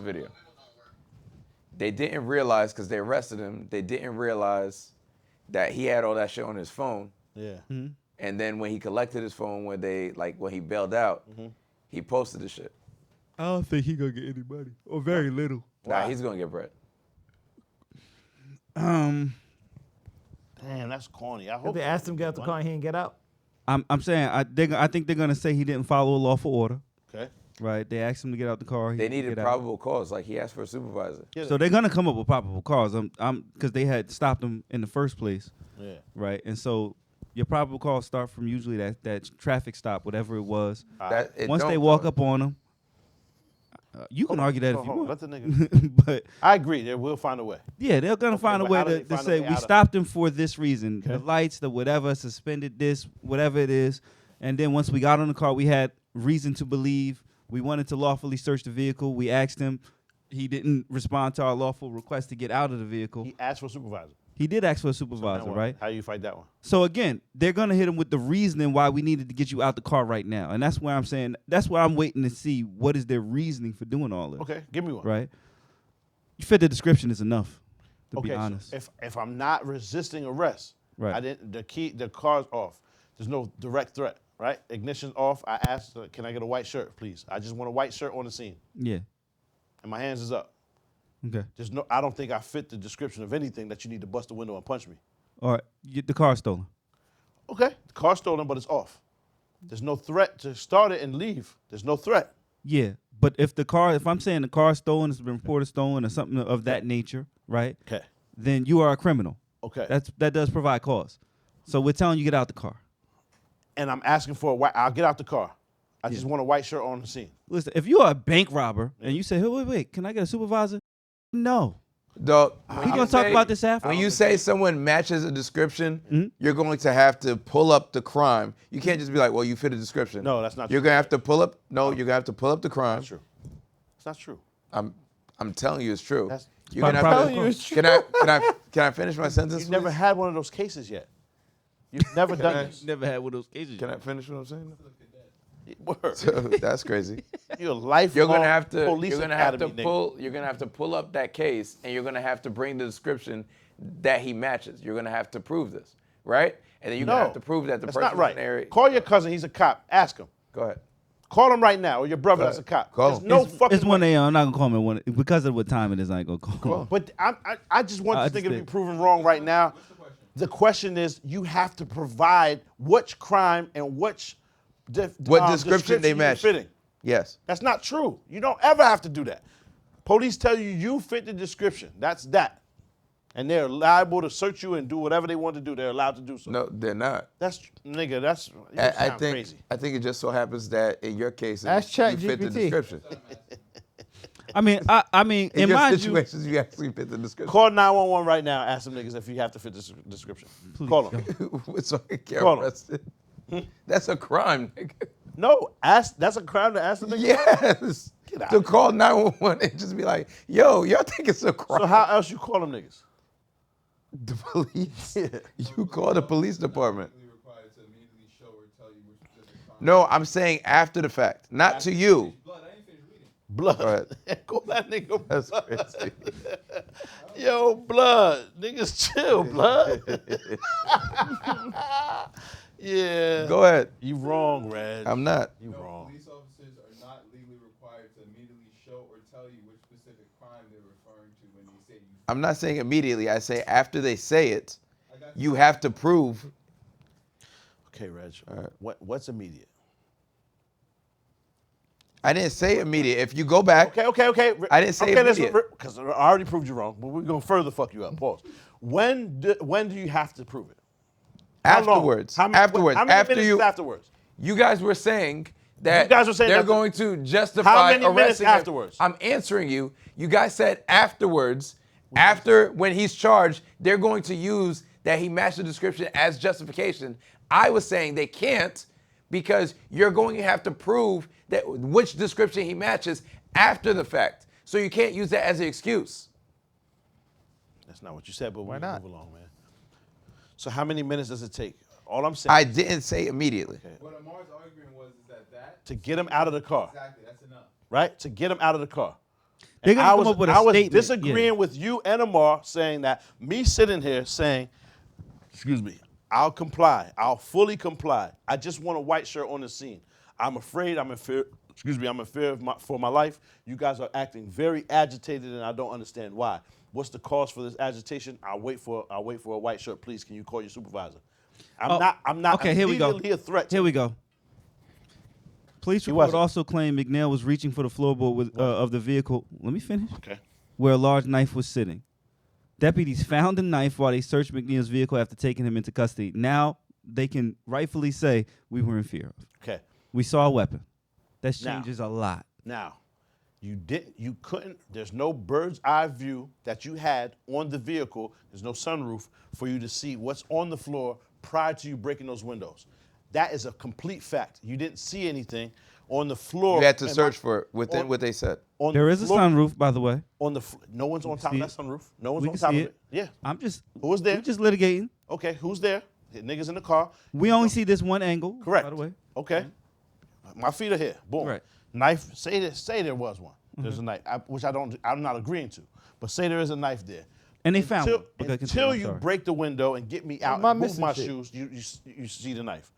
the video. They didn't realize, because they arrested him, they didn't realize that he had all that shit on his phone. Yeah. Mm-hmm. And then when he collected his phone, when he bailed out, he posted the shit. I don't think he gonna get any money or very little. Nah, he's gonna get bread. Damn, that's corny. I hope They asked him to get out the car and he didn't get out. I'm saying I think they're gonna say he didn't follow a lawful order. Okay. Right? They asked him to get out the car. They needed probable cause, like he asked for a supervisor. So they're gonna come up with probable cause. Because they had stopped him in the first place. Yeah. Right? And so your probable cause start from usually that traffic stop, whatever it was. Once they walk up on him, you can argue that if you want. Let the nigga. But I agree. They will find a way. yeah, they're gonna find a way to say we stopped him for this reason. The lights, the whatever, suspended this, whatever it is. And then once we got on the car, we had reason to believe we wanted to lawfully search the vehicle. We asked him. He didn't respond to our lawful request to get out of the vehicle. He asked for a supervisor. He did ask for a supervisor, right? How you fight that one? So again, they're gonna hit him with the reasoning why we needed to get you out the car right now, and that's why I'm saying that's why I'm waiting to see what is their reasoning for doing all this. Okay, give me one. Right? You fit the description is enough. To be honest. So if I'm not resisting arrest, Right. I didn't. The car's off. There's no direct threat. Right? Ignition off. I asked, can I get a white shirt, please? I just want a white shirt on the scene. Yeah. And my hands is up. Okay. I don't think I fit the description of anything that you need to bust the window and punch me. All right. The car stolen. Okay. The car's stolen, but it's off. There's no threat to start it and leave. There's no threat. Yeah. But if I'm saying the car is stolen, it's been reported stolen or something of that nature, right? Okay. Then you are a criminal. Okay. That does provide cause. So we're telling you get out the car. And I'm asking for a white. I'll get out the car. I just want a white shirt on the scene. Listen, if you are a bank robber and you say, hey, wait, can I get a supervisor? No. Dog, We're going to talk about this after. When you say someone matches a description, you're going to have to pull up the crime. You can't just be like, well, you fit a description. No, that's not true. You're going to have to pull up. No, you're going to have to pull up the crime. That's true. It's not true. I'm telling you it's true. You're gonna have to. Can I finish my sentence? You've never had one of those cases yet. You've never done this. Never had one of those cases. Can I finish what I'm saying? Word. So that's crazy. You're a lifelong You're gonna have to. police You're gonna have to academy pull. You're gonna have to pull up that case, and you're gonna have to bring the description that he matches. You're gonna have to prove this, right? And then you're gonna have to prove that the That's person not right. in the area. Call your cousin. He's a cop. Ask him. Go ahead. Call him right now, or your brother that's a cop. Call There's him. no fucking. It's 1 way. a.m. I'm not going to call him at 1 because of what time it is. I ain't going to call him. But I just want this nigga to be proven wrong right now. The question is, you have to provide which crime and which description they you're match. fitting. Yes. That's not true. You don't ever have to do that. Police tell you fit the description. That's that. And they're liable to search you and do whatever they want to do. They're allowed to do so. No, they're not. That's nigga. That's you I sound think. crazy. I think it just so happens that in your case, Ask you fit the ChatGPT. description. I mean, In in your mind you, situations, you actually fit the description. Call 911 right now. Ask them niggas if you have to fit this description. Call them. So I get Call 'em. arrested. That's a crime, nigga. No, ask. That's a crime to ask them niggas. Yes. Get out To of call 911 and just be like, yo, y'all think it's a crime. So how else you call them niggas? The police. You call the police department. No, I'm saying after the fact, not to you. Blood. Go ahead. Call that nigga. That's Blood. crazy. Yo, blood. Niggas chill, blood. Yeah. Go ahead. You wrong, Reg. I'm not. You wrong. Police officers are not legally required to immediately show or tell you which specific crime they're referring to when they say you. I'm not saying immediately. I say after they say it, you have to prove. Okay, Reg. Right. What's immediate? I didn't say immediate. If you go back. Okay. I didn't say immediate. Because I already proved you wrong, but we're going to further fuck you up. Pause. When do you have to prove it? How long? Afterwards. How many After minutes you. is afterwards? You guys were saying that You guys were saying they're that- going to justify How many minutes arresting him. afterwards? I'm answering you. You guys said afterwards, after when he's charged, they're going to use that he matched the description as justification. I was saying they can't because you're going to have to prove that which description he matches after the fact. So you can't use that as an excuse. That's not what you said, but Why we not? move along, man. So how many minutes does it take? All I'm saying I didn't say immediately. What Amar's arguing was is that to get him out of the car, exactly, that's enough. right? To get him out of the car. They're gonna come up with a I was statement. disagreeing with you and Amar, saying that me sitting here saying, excuse me, I'll comply. I'll fully comply. I just want a white shirt on the scene. I'm afraid. I'm in fear. Excuse me. I'm in fear for my life. You guys are acting very agitated, and I don't understand why. What's the cause for this agitation? I'll wait for a white shirt, please. Can you call your supervisor? I'm not Okay, here we go. immediately a threat. Here we go. Police report also claimed McNair was reaching for the floorboard of the vehicle. Let me finish. Okay. Where a large knife was sitting. Deputies found the knife while they searched McNeil's vehicle after taking him into custody. Now they can rightfully say we were in fear of. Okay. We saw a weapon. That changes a lot. Now, you couldn't, there's no bird's eye view that you had on the vehicle, there's no sunroof for you to see what's on the floor prior to you breaking those windows. That is a complete fact. You didn't see anything on the floor. You had to search for it within what they said. There is a sunroof, by the way. No one's on top of that sunroof. No one's We on can top see of it. Yeah. Who was there? We're just litigating. Okay, who's there? The niggas in the car. We only see this one angle. Correct. By the way. Okay. My feet are here. Boom. Right. Knife. Say there was one. There's a knife, which I'm not agreeing to. But say there is a knife there. And they found one. Until you break the window and get me out and move my shoes, you see the knife.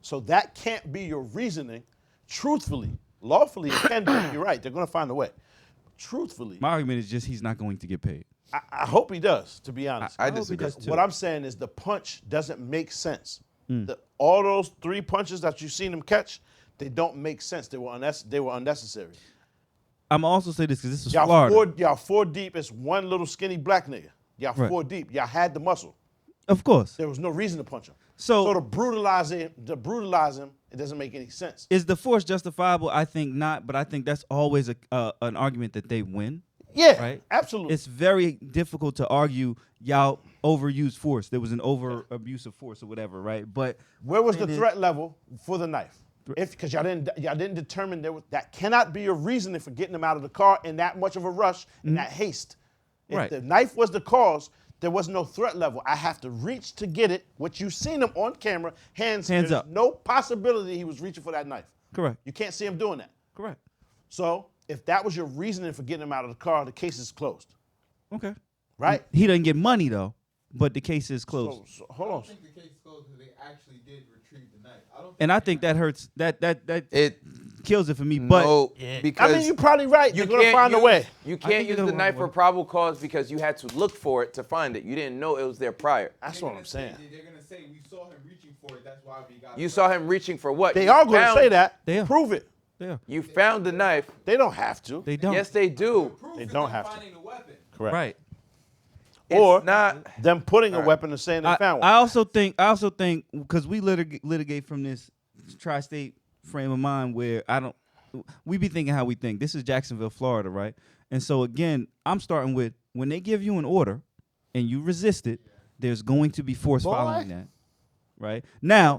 So that can't be your reasoning. Truthfully, lawfully, it can be. You're right. They're going to find a way. Truthfully. My argument is just he's not going to get paid. I hope he does, to be honest. I disagree. What I'm saying is the punch doesn't make sense. All those 3 punches that you've seen him catch, they don't make sense. They were unnecessary. I'm also say this because this is Y'all Florida. y'all 4 deep. It's one little skinny black nigga. Y'all 4 deep. Y'all had the muscle. Of course. There was no reason to punch him. So to brutalize him, it doesn't make any sense. Is the force justifiable? I think not, but I think that's always an argument that they win. Yeah, right? Absolutely. It's very difficult to argue y'all overused force. There was an over abuse of force or whatever, right? But where was the threat level for the knife? Because y'all didn't determine that cannot be your reasoning for getting him out of the car in that much of a rush and that haste. If the knife was the cause, there was no threat level. I have to reach to get it, which you've seen him on camera, hands up. No possibility he was reaching for that knife. Correct. You can't see him doing that. Correct. So if that was your reasoning for getting him out of the car, the case is closed. Okay. Right? He doesn't get money though, but the case is closed. So hold on. I think the case is closed because they actually did retrieve the knife. I think that hurts. That It kills it for me. But no, because I mean, you're probably right. You're going to find a way. You can't use the knife for probable cause because you had to look for it to find it. You didn't know it was there prior. That's what I'm saying. They're going to say, we saw him reaching for it. That's why we got it. You saw him reaching for what? They are going to say that. They are. Prove it. Yeah. You found the knife. They don't have to. They don't. Yes, they do. They don't have to. Finding the weapon. Correct. Right. Or It's not them putting a weapon and saying they found one. I also think because we litigate from this tri-state frame of mind where we be thinking how we think. This is Jacksonville, Florida, right? And so again, I'm starting with when they give you an order and you resist it, there's going to be force following that, right? Now,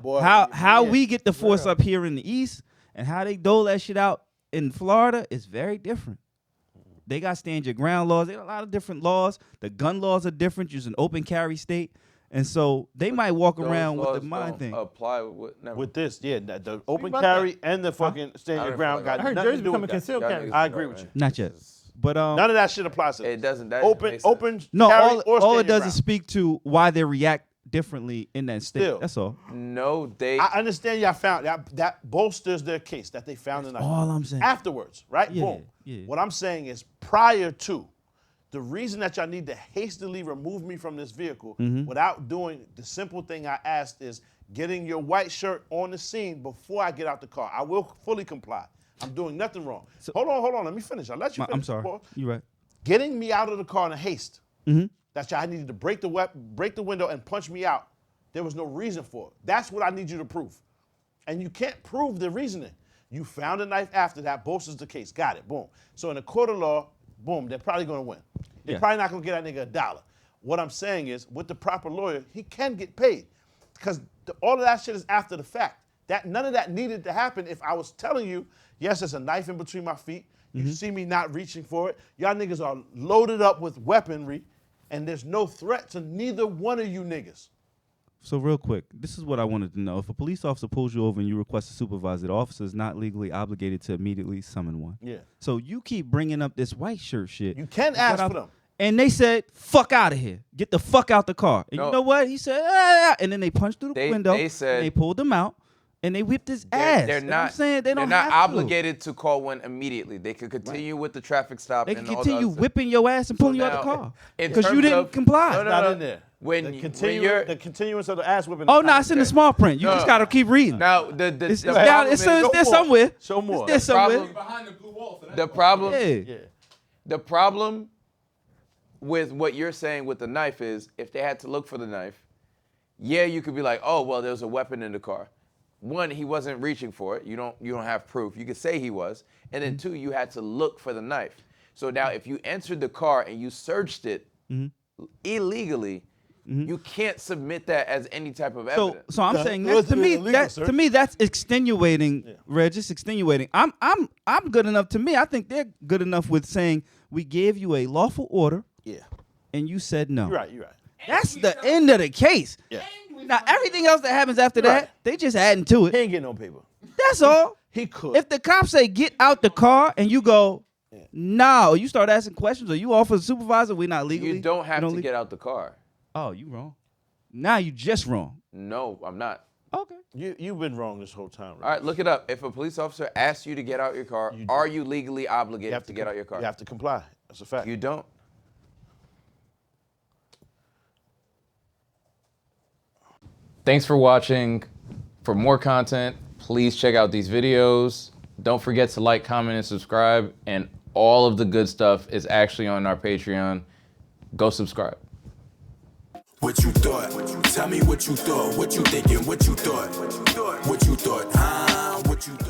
how we get the force up here in the East and how they dole that shit out in Florida is very different. They got stand your ground laws. They got a lot of different laws. The gun laws are different. You're an open carry state. And so they might walk around with the mind thing. Apply with this, the open carry and the fucking stand your ground got I heard nothing Jersey to do with becoming that. concealed carry. I agree with you. Not yet. But None of that shit applies to It doesn't. That open makes sense. open no, carry all or it stand your does ground. is speak to why they react differently in that state. Still. That's all. No, they. I understand y'all found that bolsters their case that they found the knife. All I'm saying. Afterwards, right? Yeah, Boom. yeah. What I'm saying is prior to, the reason that y'all need to hastily remove me from this vehicle without doing the simple thing I asked is getting your white shirt on the scene before I get out the car. I will fully comply. I'm doing nothing wrong. Hold on. Let me finish. I'll let you finish. I'm sorry. Boy. You're right. Getting me out of the car in a haste. That y'all needed to break the window and punch me out. There was no reason for it. That's what I need you to prove. And you can't prove the reasoning. You found a knife after that, bolsters the case. Got it. Boom. So in a court of law, boom, they're probably going to win. They're probably not going to get that nigga $1. What I'm saying is, with the proper lawyer, he can get paid. Because all of that shit is after the fact. None of that needed to happen if I was telling you, yes, there's a knife in between my feet. You see me not reaching for it. Y'all niggas are loaded up with weaponry, and there's no threat to neither one of you niggas. So real quick, this is what I wanted to know. If a police officer pulls you over and you request a supervisor, the officer is not legally obligated to immediately summon one. Yeah. So you keep bringing up this white shirt shit. You can ask for them. And they said, fuck out of here. Get the fuck out the car. And you know what? He said, ah. And then they punched through the window. They said, and they pulled him out. And they whipped his ass. They're not, saying? They're not obligated to call one immediately. They could continue with the traffic stop. They and can continue whipping your ass and pulling you out the car. Because you didn't comply. No, not in there. When the you're continuance of the ass whipping. Oh, no, it's in the small print. You just got to keep reading. Now, it's there somewhere. Show more. It's there somewhere. Behind the blue wall. The problem. Yeah. The problem with what you're saying with the knife is, if they had to look for the knife, yeah, you could be like, oh, well, there's a weapon in the car. One, he wasn't reaching for it. You don't have proof. You could say he was. And then two, you had to look for the knife. So now if you entered the car and you searched it illegally, you can't submit that as any type of evidence. So I'm saying that, to me that's extenuating, Reg. It's extenuating. I'm good enough to me. I think they're good enough with saying we gave you a lawful order. Yeah. And you said no. You're right. That's the end of the case. Yeah. Now everything else that happens after that, they just adding to it. He ain't getting no paper. That's all. He could. If the cops say get out the car and you go, no, you start asking questions, or you offer the supervisor, we're not legally. You don't have to get out the car. Oh, you wrong. Now you just wrong. No, I'm not. Okay. You've been wrong this whole time. Right? All right, look it up. If a police officer asks you to get out your car, are you legally obligated to get out your car? You have to comply. That's a fact. You don't. Thanks for watching. For more content, please check out these videos. Don't forget to like, comment, and subscribe. And all of the good stuff is actually on our Patreon. Go subscribe. What you thought? Tell me what you thought. What you thinking? What you thought? What you thought? What you thought?